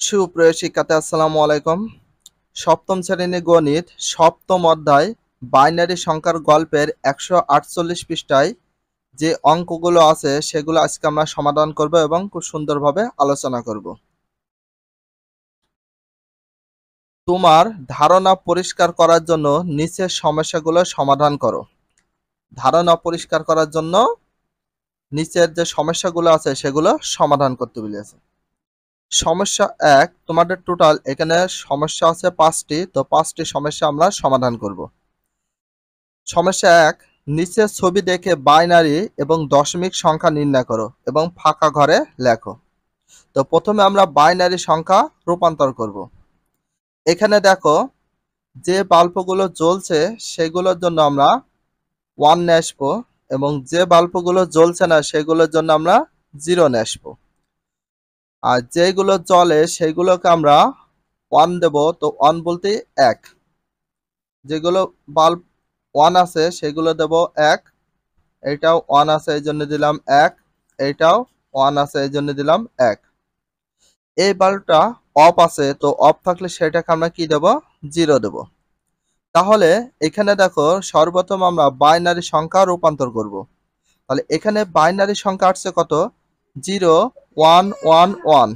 সুপ্রিয় শিক্ষার্থী আসসালামু আলাইকুম। সপ্তম শ্রেণী গণিত সপ্তম অধ্যায় বাইনারি সংখ্যার গল্পের 148 পৃষ্ঠায় যে অঙ্কগুলো আছে সেগুলো আজকে আমরা সমাধান করব এবং খুব সুন্দরভাবে আলোচনা করব। তোমার ধারণা পরিষ্কার করার জন্য নিচের সমস্যাগুলো সমাধান করো। ধারণা পরিষ্কার করার জন্য নিচের যে সমস্যাগুলো আছে সেগুলো সমাধান করতে বলেছে। সমস্যা 1, তোমাদের টোটাল এখানে সমস্যা আছে 5টি, তো 5টি সমস্যা আমরা সমাধান করব। সমস্যা 1, নিচের ছবি দেখে বাইনারি এবং দশমিক সংখ্যা নির্ণয় করো এবং ফাঁকা ঘরে লেখো। তো প্রথমে আমরা বাইনারি সংখ্যা রূপান্তর করব। এখানে দেখো যে বাল্বগুলো জ্বলছে সেগুলোর জন্য আমরা 1 নিয়ে আসবো এবং যে বাল্বগুলো জ্বলছে না সেগুলোর জন্য আমরা 0 নিয়ে আসবো। আর যেগুলো জ্বলে সেগুলোকে আমরা 1 দেব, তো 1 বলতে 1। যেগুলো বাল্ব 1 আছে সেগুলো দেব 1, এইটাও 1 আছে এই জন্য দিলাম 1, এইটাও 1 আছে এই জন্য দিলাম 1। এই বাল্বটা অফ আছে, তো অফ থাকলে সেটাকে আমরা কি দেব, 0 দেব। তাহলে এখানে দেখো সর্বপ্রথম আমরা বাইনারি সংখ্যা রূপান্তর করব। তাহলে এখানে বাইনারি সংখ্যা আসছে কত, 0 1 1 1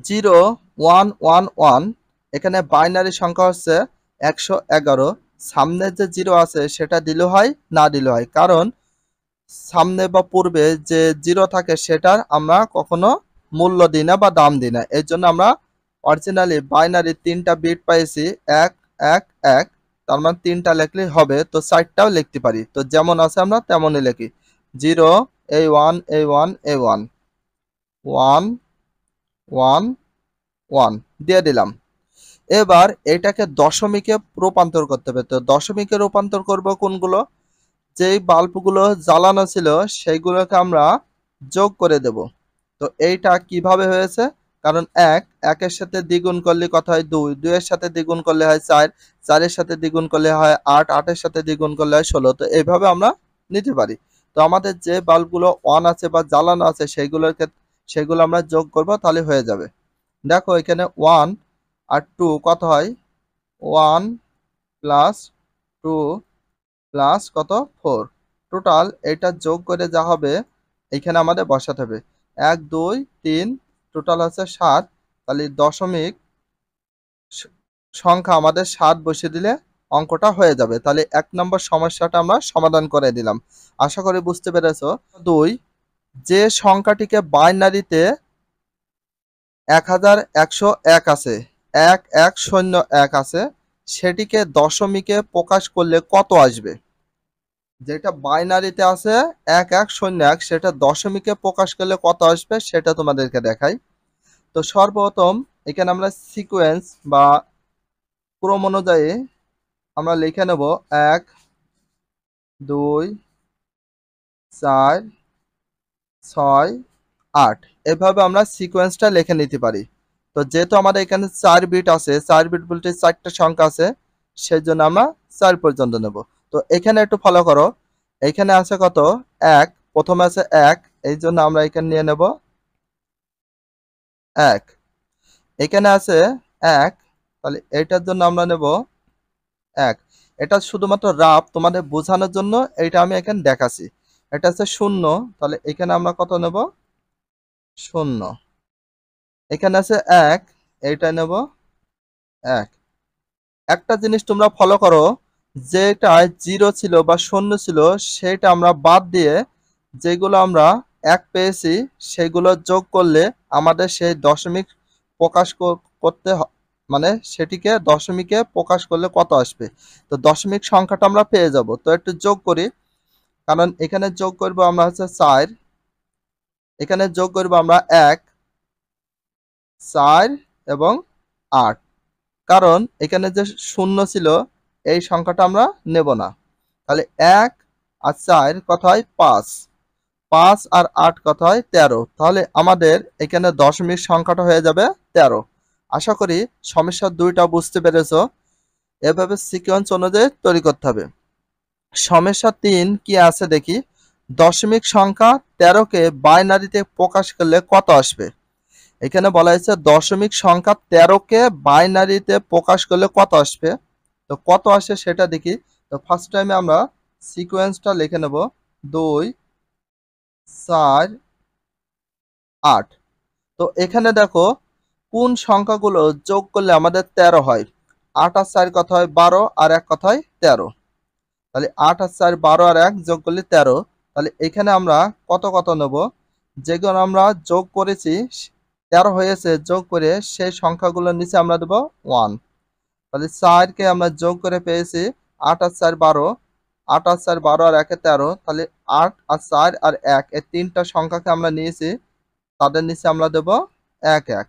0 1 1 1। এখানে বাইনারি সংখ্যা হচ্ছে 111। সামনে যে 0 আছে সেটা দিলে হয় না দিলে হয়, কারণ সামনে বা পূর্বে যে 0 থাকে সেটার আমরা কখনো মূল্য দিই না বা দাম দিই না। এর জন্য আমরা অরিজিনালি বাইনারি 3টা বিট পাইছি 1 1 1, তার মানে 3টা লিখলেই হবে, তো 4টাও লিখতে পারি, তো যেমন আছে আমরা তেমনই লিখি। 0 এই 1 এই 1 এই 1 1 1 1 দিয়ে দিলাম। এবার এটাকে দশমিকে রূপান্তর করতে হবে। তো দশমিকে রূপান্তর করব কোনগুলো, যেই বাল্বগুলো জ্বালানো ছিল সেইগুলোকে আমরা যোগ করে দেব। তো এইটা কিভাবে হয়েছে, কারণ 1 1-এর সাথে দ্বিগুণ করলে কত হয় 2, 2-এর সাথে দ্বিগুণ করলে হয় 4, 4-এর সাথে দ্বিগুণ করলে হয় 8, 8-এর সাথে দ্বিগুণ করলে হয় 16। তো এইভাবে আমরা নিতে পারি। তো আমাদের যে বাল্বগুলো 1 আছে বা জ্বালানো আছে সেগুলো আমরা যোগ করব, তাহলে হয়ে যাবে। দেখো এখানে 1 আর 2 কত হয়, 1 প্লাস 2 প্লাস কত 4। টোটাল এটা যোগ করে যা হবে এখানে আমাদের বসাতে হবে 1 2 3, টোটাল হচ্ছে 7। তাহলে দশমিক সংখ্যা আমাদের 7 বসিয়ে দিলে অঙ্কটা হয়ে যাবে। তাহলে 1 নম্বর সমস্যাটা আমরা সমাধান করে দিলাম। আশা করি বুঝতে পেরেছো। 2, যে সংখ্যাটিকে বাইনারিতে 1101 আছে, 1101 আছে, সেটিকে দশমিকে প্রকাশ করলে কত আসবে। যেটা বাইনারিতে আছে 1101, সেটা দশমিকে প্রকাশ করলে কত আসবে সেটা তোমাদেরকে দেখাই। তো সর্বপ্রথম এখানে আমরা সিকোয়েন্স বা ক্রম অনুযায়ী আমরা লিখে নেব 1 2 4 6 8, এভাবে আমরা সিকোয়েন্সটা লিখে নিতে পারি। তো যেহেতু আমাদের এখানে 4 বিট আছে, 4 বিট বলতে 4টা সংখ্যা আছে, সেই জন্য আমরা 4 পর্যন্ত নেব। তো এখানে একটু ফলো করো, এখানে আছে কত 1, প্রথমে আছে 1, এই জন্য আমরা এখানে নিয়ে নেব 1। এখানে আছে 1, তাহলে এটার জন্য আমরা নেব 1। এটা শুধুমাত্র রাফ তোমাদের বোঝানোর জন্য এইটা আমি এখানে দেখাচ্ছি। এটা আছে 0, তাহলে এখানে আমরা কত নেব 0। এখানে আছে 1, এইটা নেব 1। একটা জিনিস তোমরা ফলো করো, যেটা 0 ছিল বা 0 ছিল সেটা আমরা বাদ দিয়ে যেগুলো আমরা 1 পেয়েছি সেগুলো যোগ করলে আমাদের সেই দশমিক প্রকাশ করতে মানে সেটিকে দশমিকে প্রকাশ করলে কত আসবে। তো দশমিক সংখ্যাটা আমরা পেয়ে যাব। তো একটু যোগ করি, কারণ এখানে যোগ করব আমরা হচ্ছে 4, এখানে যোগ করব আমরা 1 4 এবং 8, কারণ এখানে যে 0 ছিল এই সংখ্যাটা আমরা নেব না। তাহলে 1 আর 4 কত হয় 5, 5 আর 8 কত হয় 13। তাহলে আমাদের এখানে দশমিক সংখ্যাটা হয়ে যাবে 13। আশা করি সমস্যা 2টা বুঝতে পেরেছো। এভাবে সিকোয়েন্স অনুযায়ী তৈরি করতে হবে। সমস্যা 3 কি আছে দেখি, দশমিক সংখ্যা 13কে বাইনারিতে প্রকাশ করলে কত আসবে। এখানে বলা হয়েছে দশমিক সংখ্যা 13কে বাইনারিতে প্রকাশ করলে কত আসবে। তো কত আসে সেটা দেখি। তো ফার্স্ট টাইমে আমরা সিকোয়েন্সটা লিখে নেব 2 4 8। তো এখানে দেখো কোন সংখ্যাগুলো যোগ করলে আমাদের 13 হয়। 8 আর 4 কত হয় 12, আর 1 কত হয় 13। তাহলে 8 আর 4 12 আর 1 যোগ করলে 13। তাহলে এখানে আমরা কত কত নেব, যেগুলো আমরা যোগ করেছি 13 হয়েছে, যোগ করে সেই সংখ্যাগুলোর নিচে আমরা দেব 1। তাহলে 4 কে আমরা যোগ করে পেয়েছি 8 আর 4 12, 8 আর 4 12 আর 1 13। তাহলে 8 আর 4 আর 1 এই তিনটা সংখ্যাকে আমরা নিয়েছি, তাদের নিচে আমরা দেব 1 1।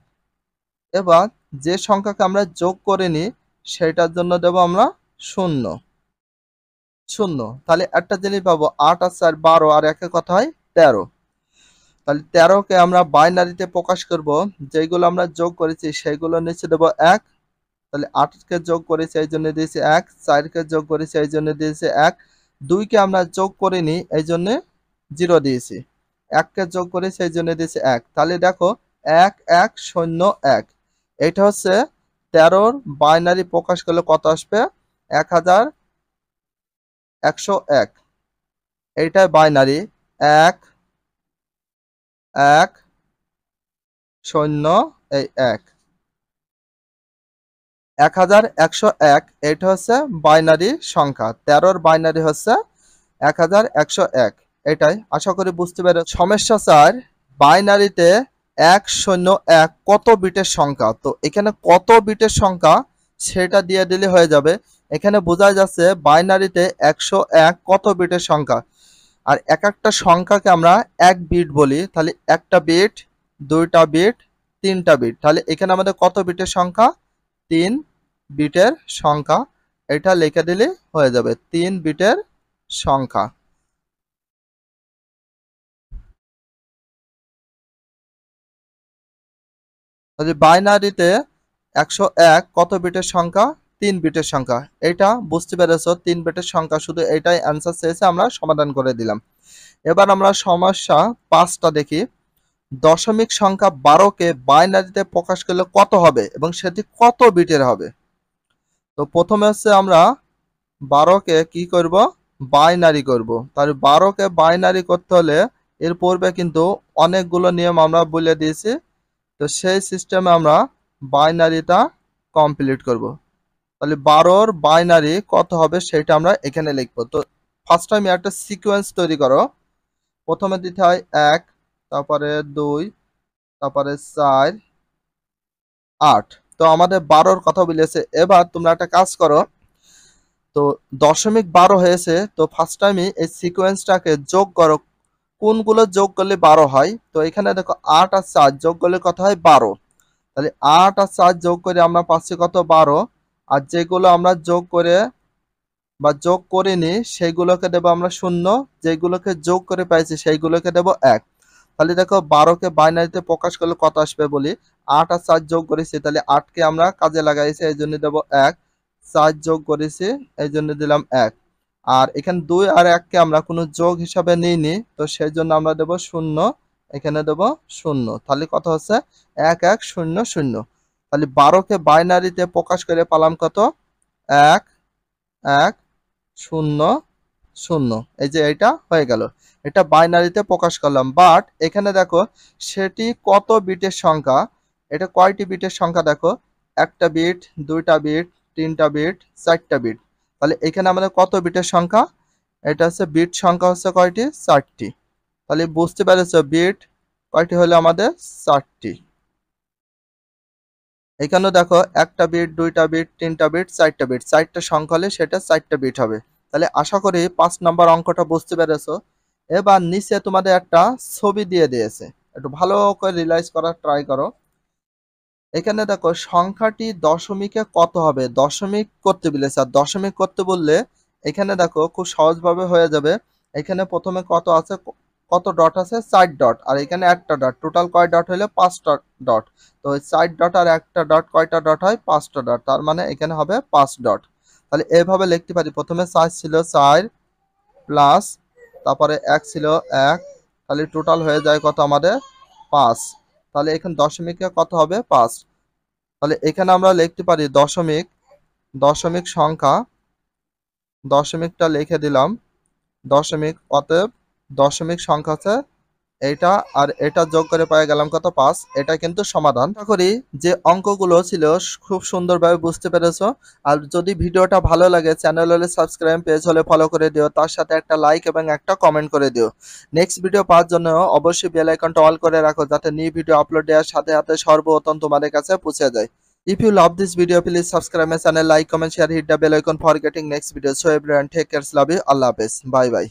এবার যে সংখ্যাকে আমরা যোগ করিনি সেটার জন্য দেব আমরা 0 0। তাহলে একটা জিনিস পাবো 8 আর 4 12 আর 1 কত হয় 13। তাহলে 13কে আমরা বাইনারিতে প্রকাশ করব, যেগুলো আমরা যোগ করেছি সেইগুলোর নিচে দেব 1। তাহলে 8 কে যোগ করেছি এই জন্য দিয়েছি 1, 4 কে যোগ করেছি এই জন্য দিয়েছি 1, 2 কে আমরা যোগ করিনি এই জন্য 0 দিয়েছি, 1 কে যোগ করেছি এই জন্য দিয়েছি 1। তাহলে দেখো 1 1 0 1, এটা হচ্ছে 13র বাইনারি প্রকাশ করলে কত আসবে 1101। এইটাই বাইনারি 1 1 0 এই 1 1101। এটা হচ্ছে বাইনারি সংখ্যা, 13র বাইনারি হচ্ছে 1101। এটাই আশা করি বুঝতে পেরে। সমস্যা 4, বাইনারিতে 101 কত বিটের সংখ্যা। তো এখানে কত বিটের সংখ্যা সেটা দিয়ে দিলে হয়ে যাবে। এখানে বোঝা যাচ্ছে বাইনারিতে 101 কত বিটের সংখ্যা। আর এক একটা সংখ্যাকে আমরা 1 বিট বলি। তাহলে একটা বিট, দুইটা বিট, তিনটা বিট। তাহলে এখানে আমাদের কত বিটের সংখ্যা 3 বিটের সংখ্যা। এটা লিখে দিলে হয়ে যাবে 3 বিটের সংখ্যা। তাহলে বাইনারিতে 101 কত বিটের সংখ্যা 3 বিটের সংখ্যা। এটা বুঝতে পেরেছো 3 বিটের সংখ্যা, শুধু এটাই অ্যান্সার চেয়েছে, আমরা সমাধান করে দিলাম। এবার আমরা সমস্যা 5টা দেখি। দশমিক সংখ্যা 12কে বাইনারিতে প্রকাশ করলে কত হবে এবং সেটি কত বিটের হবে। তো প্রথমে হচ্ছে আমরা 12কে কি করব বাইনারি করব। তাহলে 12কে বাইনারি করতে হলে এর পূর্বে কিন্তু অনেকগুলো নিয়ম আমরা বলে দিয়েছি। তো সেই সিস্টেমে আমরা বাইনারিটা কমপ্লিট করব। তাহলে 12র বাইনারি কত হবে সেটা আমরা এখানে লিখব। তো ফার্স্ট টাইম একটা সিকোয়েন্স তৈরি করো। প্রথমে দিতে হয় 1, তারপরে 2, তারপরে 4 8। তো আমাদের 12র কথা বলেছে। এবার তোমরা একটা কাজ করো, তো দশমিক 12 হয়েছে, তো ফার্স্ট টাইমে এই সিকোয়েন্সটাকে যোগ করো। কোনগুলো যোগ করলে 12 হয়। তো এখানে দেখো 8 আর 4 যোগ করলে কত হয় 12। তাহলে 8 আর 4 যোগ করে আমরা পাচ্ছি কত 12। আর যেগুলো আমরা যোগ করে বা যোগ করিনি সেইগুলোকে দেবো আমরা 0, যেগুলোকে যোগ করে পাইছি সেইগুলোকে দেবো 1। তাহলে দেখো 12কে বাইনারিতে প্রকাশ করলে কত আসবে বলি। 8 আর 4 যোগ করেছি, তাহলে 8কে আমরা কাজে লাগাইছি এই জন্য দেবো 1, 4 যোগ করেছি এই জন্য দিলাম 1। আর এখানে 2 আর 1কে আমরা কোনো যোগ হিসাবে নিইনি, তো সেই জন্য আমরা দেবো 0, এখানে দেবো 0। তাহলে কত হচ্ছে 1 1 0 0। তাহলে 12কে বাইনারিতে প্রকাশ করে পেলাম কত 1 1 0 0। এই যে এটা হয়ে গেল, এটা বাইনারিতে প্রকাশ করলাম। বাট এখানে দেখো সেটি কত বিটের সংখ্যা, এটা কয়টি বিটের সংখ্যা দেখো, একটা বিট, দুইটা বিট, তিনটা বিট, চারটা বিট। তাহলে এখানে আমাদের কত বিটের সংখ্যা, এটা হচ্ছে বিট সংখ্যা হচ্ছে কয়টি 4টি। তাহলে বুঝতে পেরেছো বিট কয়টি হলো আমাদের 4টি। এখানেও দেখো একটা বিট, দুইটা বিট, তিনটা বিট, চারটা বিট, 4টা সংখ্যা হলে সেটা 4টা বিট হবে। তাহলে আশা করি 5 নম্বর অঙ্কটা বুঝতে পেরেছো। এবার নিচে তোমাদের একটা ছবি দিয়ে দিয়েছে, একটু ভালো করে রিয়ালাইজ করার ট্রাই করো। এখানে দেখো সংখ্যাটি দশমিকে কত হবে, দশমিক করতে বলেছে। আর দশমিক করতে বললে এখানে দেখো খুব সহজভাবে হয়ে যাবে। এখানে প্রথমে কত আছে, কত ডট আছে 4 ডট, আর এখানে একটা ডট, টোটাল কয় ডট হলো 5টা ডট। তো 4 ডট আর একটা ডট কয়টা ডট হয় 5টা ডট, তার মানে এখানে হবে 5 ডট। তাহলে এইভাবে লিখতে পারি, প্রথমে 4 ছিল 4 প্লাস তারপরে 1 ছিল 1, তাহলে টোটাল হয়ে যায় কত আমাদের 5। তাহলে এখানে দশমিকে কত হবে 5। তাহলে এখানে আমরা লিখতে পারি দশমিক, দশমিক সংখ্যা, দশমিকটা লিখে দিলাম দশমিক, অতএব দশমিক সংখ্যা আছে এইটা, আর এটা যোগ করে পেয়ে গেলাম কত 5। এটা কিন্তু সমাধান। আশা করি যে অঙ্কগুলো ছিল খুব সুন্দরভাবে বুঝতে পেরেছো। আর যদি ভিডিওটা ভালো লাগে চ্যানেল হলে সাবস্ক্রাইব, পেজ হলে ফলো করে দিও, তার সাথে একটা লাইক এবং একটা কমেন্ট করে দিও। নেক্সট ভিডিও পাওয়ার জন্য অবশ্যই বেল আইকনটা অল করে রাখো, যাতে নিউ ভিডিও আপলোড দেওয়ার সাথে সাথে সর্বপ্রথম তোমাদের কাছে পৌঁছে যায়। If you love this video, please subscribe my channel, like, comment, share, hit the bell icon for getting next video. So everyone, take care, love you, Allah Hafiz, bye bye.